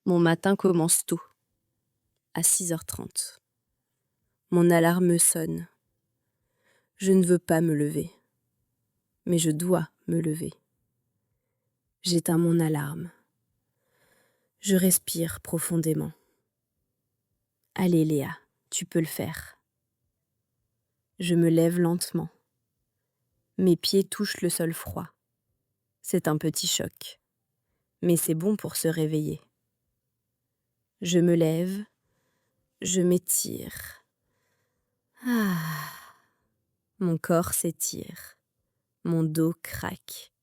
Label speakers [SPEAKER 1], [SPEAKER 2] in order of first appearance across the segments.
[SPEAKER 1] Mon matin commence tôt, à 6h30. Mon alarme sonne. Je ne veux pas me lever, mais je dois me lever. J'éteins mon alarme. Je respire profondément. Allez Léa, tu peux le faire. Je me lève lentement. Mes pieds touchent le sol froid. C'est un petit choc, mais c'est bon pour se réveiller. Je me lève, je m'étire. Mon corps s'étire, mon dos craque.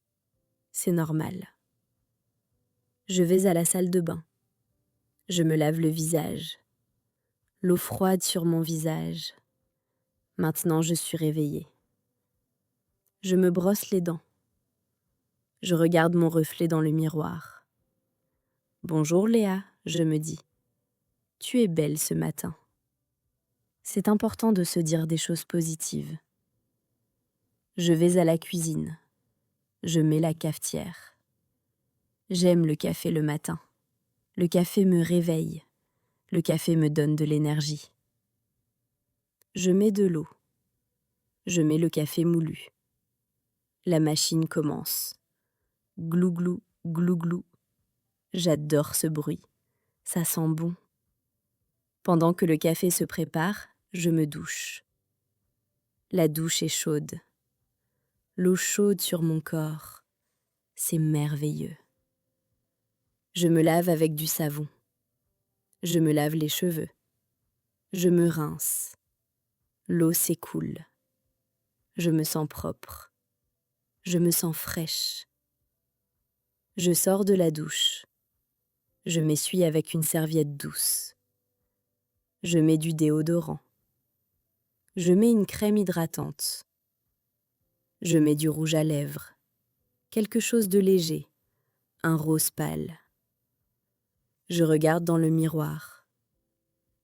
[SPEAKER 1] C'est normal. Je vais à la salle de bain. Je me lave le visage. L'eau froide sur mon visage. Maintenant, je suis réveillée. Je me brosse les dents. Je regarde mon reflet dans le miroir. Bonjour Léa, je me dis. Tu es belle ce matin. C'est important de se dire des choses positives. Je vais à la cuisine. Je mets la cafetière. J'aime le café le matin. Le café me réveille. Le café me donne de l'énergie. Je mets de l'eau. Je mets le café moulu. La machine commence. Glou glou, glou glou. J'adore ce bruit. Ça sent bon. Pendant que le café se prépare, je me douche. La douche est chaude. L'eau chaude sur mon corps. C'est merveilleux. Je me lave avec du savon. Je me lave les cheveux. Je me rince. L'eau s'écoule. Je me sens propre. Je me sens fraîche. Je sors de la douche. Je m'essuie avec une serviette douce. Je mets du déodorant. Je mets une crème hydratante. Je mets du rouge à lèvres. Quelque chose de léger. Un rose pâle. Je regarde dans le miroir.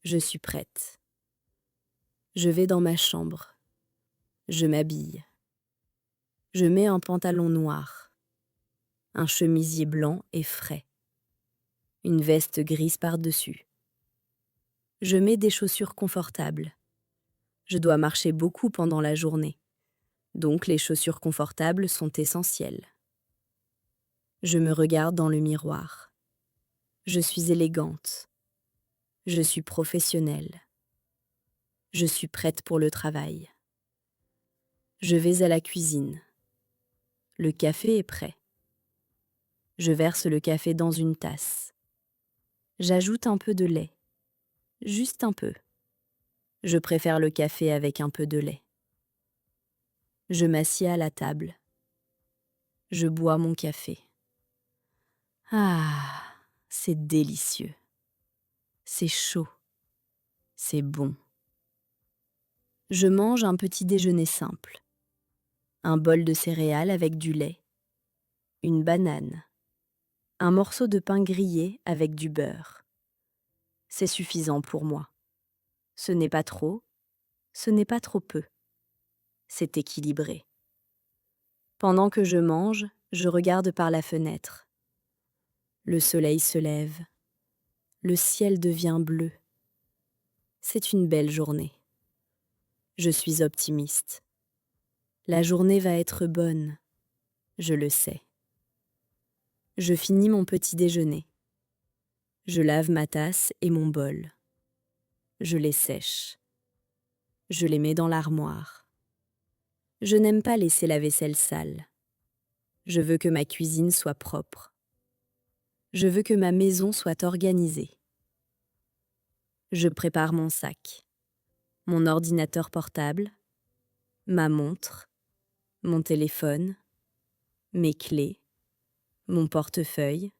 [SPEAKER 1] Je suis prête. Je vais dans ma chambre. Je m'habille. Je mets un pantalon noir. Un chemisier blanc et frais. Une veste grise par-dessus. Je mets des chaussures confortables. Je dois marcher beaucoup pendant la journée. Donc les chaussures confortables sont essentielles. Je me regarde dans le miroir. Je suis élégante. Je suis professionnelle. Je suis prête pour le travail. Je vais à la cuisine. Le café est prêt. Je verse le café dans une tasse. J'ajoute un peu de lait. Juste un peu. Je préfère le café avec un peu de lait. Je m'assieds à la table. Je bois mon café. C'est délicieux. C'est chaud. C'est bon. Je mange un petit déjeuner simple. Un bol de céréales avec du lait. Une banane. Un morceau de pain grillé avec du beurre. C'est suffisant pour moi. Ce n'est pas trop, ce n'est pas trop peu. C'est équilibré. Pendant que je mange, je regarde par la fenêtre. Le soleil se lève. Le ciel devient bleu. C'est une belle journée. Je suis optimiste. La journée va être bonne. Je le sais. Je finis mon petit déjeuner. Je lave ma tasse et mon bol. Je les sèche. Je les mets dans l'armoire. Je n'aime pas laisser la vaisselle sale. Je veux que ma cuisine soit propre. Je veux que ma maison soit organisée. Je prépare mon sac, mon ordinateur portable, ma montre, mon téléphone, mes clés, mon portefeuille,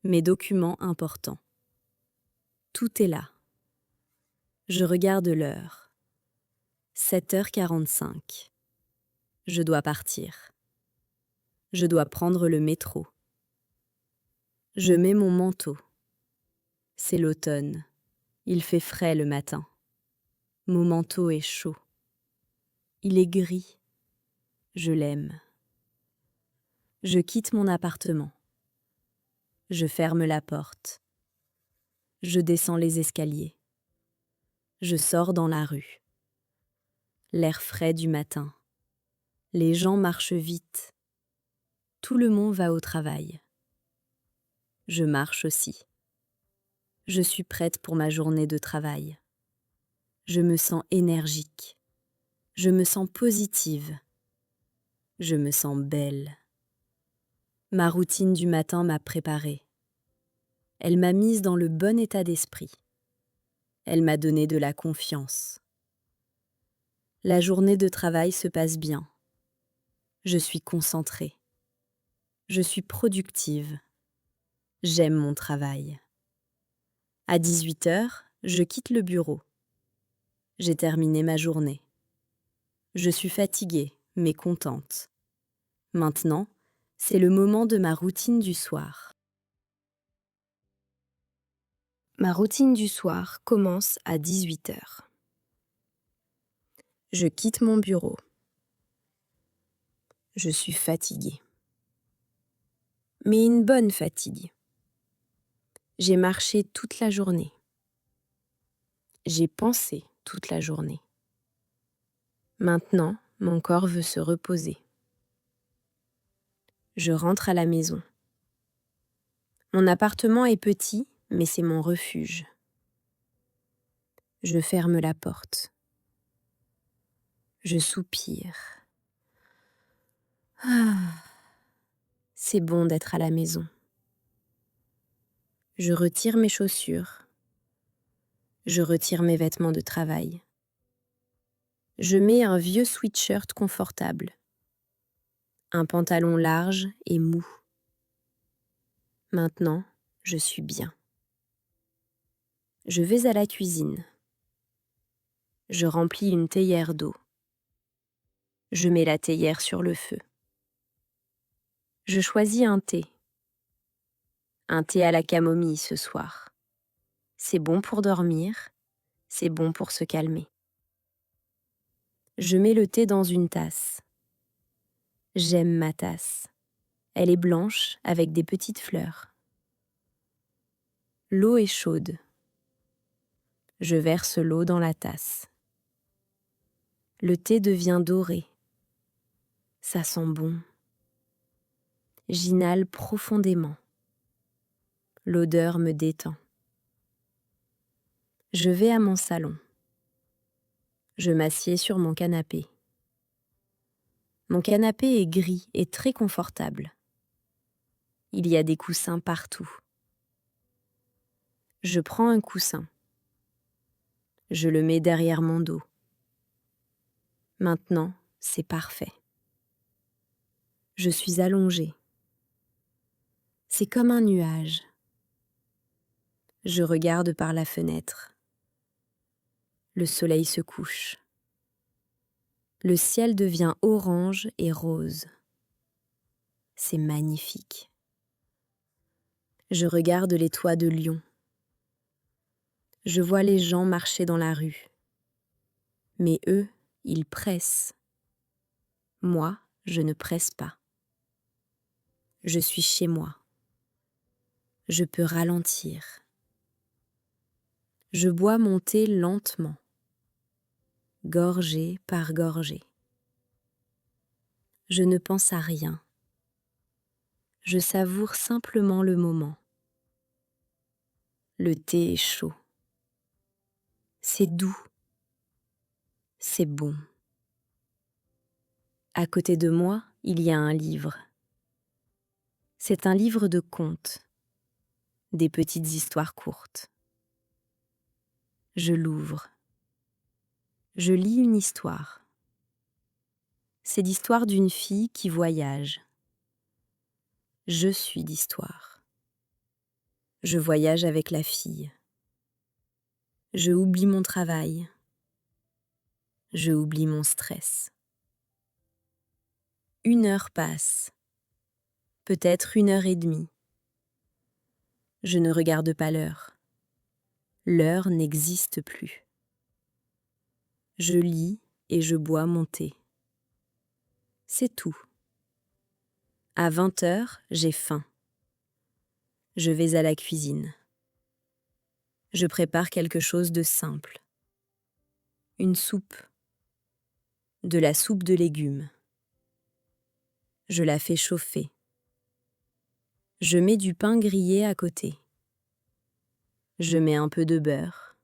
[SPEAKER 1] mes documents importants. Tout est là. Je regarde l'heure. 7h45. Je dois partir. Je dois prendre le métro. Je mets mon manteau. C'est l'automne. Il fait frais le matin. Mon manteau est chaud. Il est gris. Je l'aime. Je quitte mon appartement. Je ferme la porte. Je descends les escaliers. Je sors dans la rue. L'air frais du matin. Les gens marchent vite. Tout le monde va au travail. Je marche aussi. Je suis prête pour ma journée de travail. Je me sens énergique. Je me sens positive. Je me sens belle. Ma routine du matin m'a préparée. Elle m'a mise dans le bon état d'esprit. Elle m'a donné de la confiance. La journée de travail se passe bien. Je suis concentrée. Je suis productive. J'aime mon travail. À 18h, je quitte le bureau. J'ai terminé ma journée. Je suis fatiguée, mais contente. Maintenant, c'est le moment de ma routine du soir. Ma routine du soir commence à 18h. Je quitte mon bureau. Je suis fatiguée. Mais une bonne fatigue. J'ai marché toute la journée. J'ai pensé toute la journée. Maintenant, mon corps veut se reposer. Je rentre à la maison. Mon appartement est petit, mais c'est mon refuge. Je ferme la porte. Je soupire. Ah, c'est bon d'être à la maison. Je retire mes chaussures. Je retire mes vêtements de travail. Je mets un vieux sweatshirt confortable. Un pantalon large et mou. Maintenant, je suis bien. Je vais à la cuisine. Je remplis une théière d'eau. Je mets la théière sur le feu. Je choisis un thé. Un thé à la camomille ce soir. C'est bon pour dormir, c'est bon pour se calmer. Je mets le thé dans une tasse. J'aime ma tasse. Elle est blanche avec des petites fleurs. L'eau est chaude. Je verse l'eau dans la tasse. Le thé devient doré. Ça sent bon. J'inhale profondément. L'odeur me détend. Je vais à mon salon. Je m'assieds sur mon canapé. Mon canapé est gris et très confortable. Il y a des coussins partout. Je prends un coussin. Je le mets derrière mon dos. Maintenant, c'est parfait. Je suis allongée. C'est comme un nuage. Je regarde par la fenêtre. Le soleil se couche. Le ciel devient orange et rose. C'est magnifique. Je regarde les toits de Lyon. Je vois les gens marcher dans la rue. Mais eux, ils pressent. Moi, je ne presse pas. Je suis chez moi. Je peux ralentir. Je bois mon thé lentement, gorgée par gorgée. Je ne pense à rien. Je savoure simplement le moment. Le thé est chaud. C'est doux. C'est bon. À côté de moi, il y a un livre. C'est un livre de contes, des petites histoires courtes. Je l'ouvre. Je lis une histoire. C'est l'histoire d'une fille qui voyage. Je suis l'histoire. Je voyage avec la fille. Je oublie mon travail. Je oublie mon stress. 1 heure passe. Peut-être 1 heure et demie. Je ne regarde pas l'heure. L'heure n'existe plus. Je lis et je bois mon thé. C'est tout. À 20h, j'ai faim. Je vais à la cuisine. Je prépare quelque chose de simple. Une soupe. De la soupe de légumes. Je la fais chauffer. Je mets du pain grillé à côté. Je mets un peu de beurre.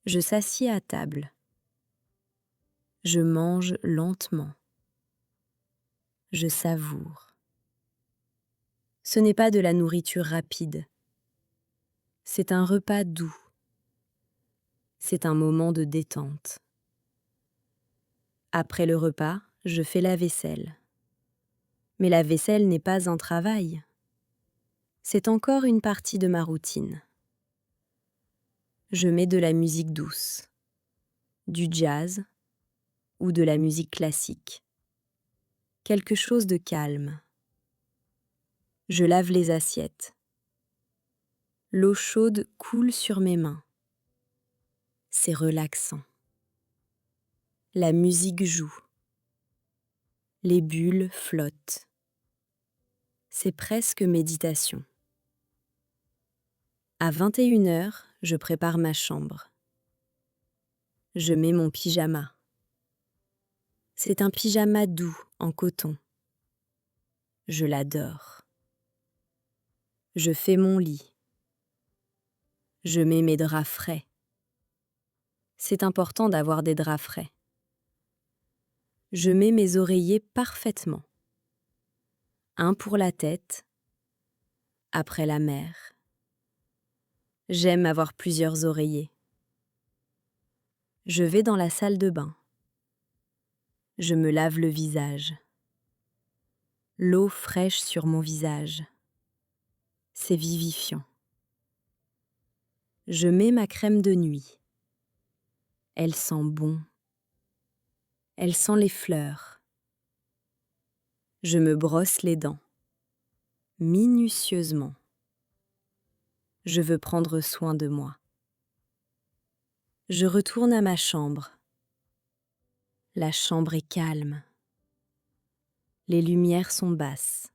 [SPEAKER 1] Je s'assieds à table. Je mange lentement. Je savoure. Ce n'est pas de la nourriture rapide. C'est un repas doux. C'est un moment de détente. Après le repas, je fais la vaisselle. Mais la vaisselle n'est pas un travail. C'est encore une partie de ma routine. Je mets de la musique douce, du jazz ou de la musique classique. Quelque chose de calme. Je lave les assiettes. L'eau chaude coule sur mes mains. C'est relaxant. La musique joue. Les bulles flottent. C'est presque méditation. À 21h, je prépare ma chambre. Je mets mon pyjama. C'est un pyjama doux en coton. Je l'adore. Je fais mon lit. Je mets mes draps frais. C'est important d'avoir des draps frais. Je mets mes oreillers parfaitement. Un pour la tête, après la mer. J'aime avoir plusieurs oreillers. Je vais dans la salle de bain. Je me lave le visage. L'eau fraîche sur mon visage. C'est vivifiant. Je mets ma crème de nuit. Elle sent bon. Elle sent les fleurs. Je me brosse les dents. Minutieusement. Je veux prendre soin de moi. Je retourne à ma chambre. La chambre est calme. Les lumières sont basses.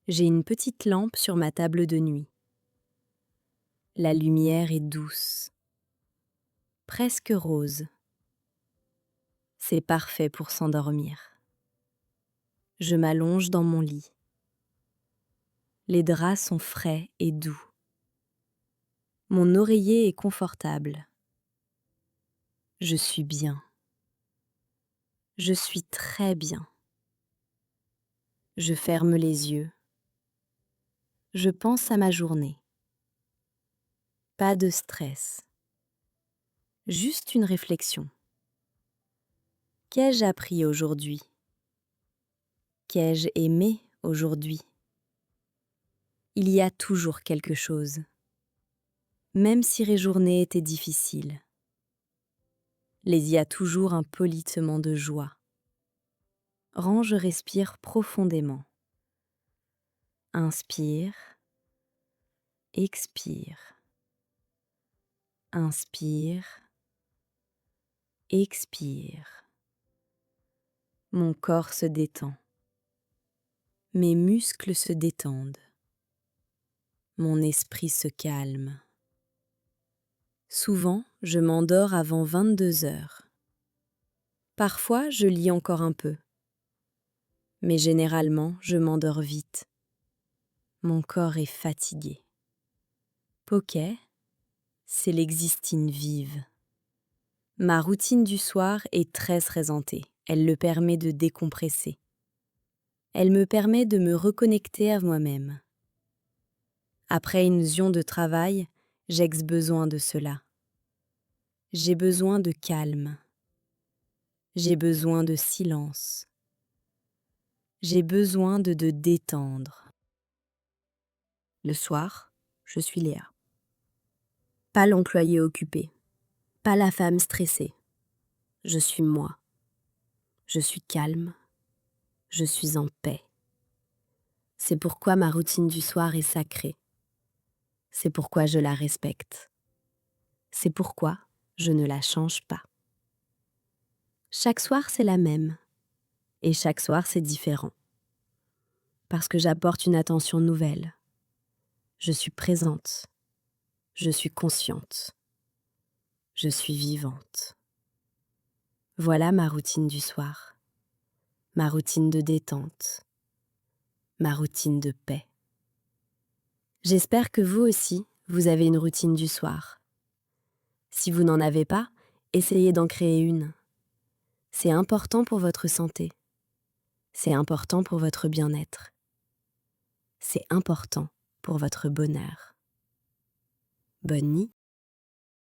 [SPEAKER 1] J'ai une petite lampe sur ma table de nuit. La lumière est douce, presque rose. C'est parfait pour s'endormir. Je m'allonge dans mon lit. Les draps sont frais et doux. Mon oreiller est confortable. Je suis bien. Je suis très bien. Je ferme les yeux. Je pense à ma journée. Pas de stress. Juste une réflexion. Qu'ai-je appris aujourd'hui? Qu'ai-je aimé aujourd'hui? Il y a toujours quelque chose, même si les journées étaient difficiles. Il y a toujours un politement de joie. Je respire profondément. Inspire, expire. Inspire, expire. Mon corps se détend. Mes muscles se détendent. Mon esprit se calme. Souvent, je m'endors avant 22h. Parfois, je lis encore un peu. Mais généralement, je m'endors vite. Mon corps est fatigué. Poké, c'est l'existine vive. Ma routine du soir est très présentée. Elle le permet de décompresser. Elle me permet de me reconnecter à moi-même. Après une journée de travail, j'ai besoin de cela. J'ai besoin de calme. J'ai besoin de silence. J'ai besoin de détendre. Le soir, je suis Léa. Pas l'employé occupé. Pas la femme stressée. Je suis moi. Je suis calme. Je suis en paix. C'est pourquoi ma routine du soir est sacrée. C'est pourquoi je la respecte. C'est pourquoi je ne la change pas. Chaque soir, c'est la même. Et chaque soir, c'est différent. Parce que j'apporte une attention nouvelle. Je suis présente. Je suis consciente. Je suis vivante. Voilà ma routine du soir, ma routine de détente, ma routine de paix. J'espère que vous aussi, vous avez une routine du soir. Si vous n'en avez pas, essayez d'en créer une. C'est important pour votre santé. C'est important pour votre bien-être. C'est important pour votre bonheur. Bonne nuit.